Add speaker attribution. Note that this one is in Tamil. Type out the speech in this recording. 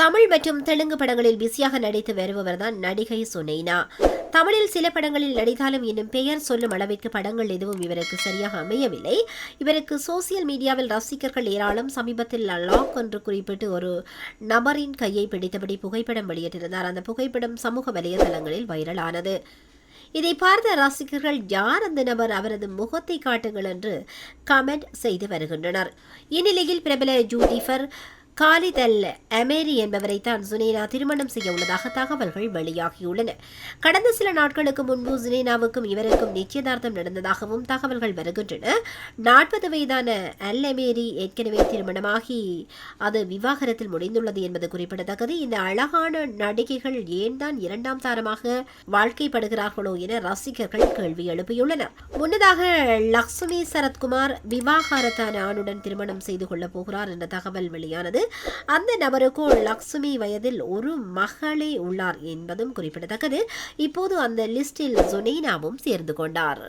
Speaker 1: தமிழ் மற்றும் தெலுங்கு படங்களில் பிஸியாக நடித்து வருபவர்தான் நடிகை சுனைனா. தமிழில் சில படங்களில் நடித்தாலும் இன்னும் பெயர் சொல்லும் அளவிற்கு படங்கள் எதுவும் இவருக்கு சரியாக அமையவில்லை. இவருக்கு சோசியல் மீடியாவில் ரசிகர்கள் ஏராளம். சமீபத்தில் லாக் என்று குறிப்பிட்டு ஒரு நபரின் கையை பிடித்தபடி புகைப்படம் வெளியிட்டிருந்தார். அந்த புகைப்படம் சமூக வலைதளங்களில் வைரலானது. இதை பார்த்த ரசிகர்கள் யார் அந்த நபர், அவரது முகத்தை காட்டுங்கள் என்று கமெண்ட் செய்து வருகின்றனர். இந்நிலையில் பிரபல யூடியூபர் காலித் அல் அமேரி என்பவரைத்தான் சுனைனா திருமணம் செய்ய உள்ளதாக தகவல்கள் வெளியாகியுள்ளன. கடந்த சில நாட்களுக்கு முன்பு சுனைனாவுக்கும் இவருக்கும் நிச்சயதார்த்தம் நடந்ததாகவும் தகவல்கள் வருகின்றன. 40 வயதான அல் அமேரி ஏற்கனவே திருமணமாகி அது விவாகரத்தில் முடிந்துள்ளது என்பது குறிப்பிடத்தக்கது. இந்த அழகான நடிகைகள் ஏன் தான் இரண்டாம் தாரமாக வாழ்க்கைப்படுகிறார்களோ என ரசிகர்கள் கேள்வி எழுப்பியுள்ளனர். முன்னதாக லக்ஷ்மி சரத்குமார் விவாகரத்தான ஆணுடன் திருமணம் செய்து கொள்ளப் போகிறார் என்ற தகவல் வெளியானது. அந்த நபருக்கும் லக்ஷ்மி வயதில் ஒரு மகளே உள்ளார் என்பதும் குறிப்பிடத்தக்கது. இப்போது அந்த லிஸ்டில் சுனைனாவும் சேர்ந்து கொண்டார்.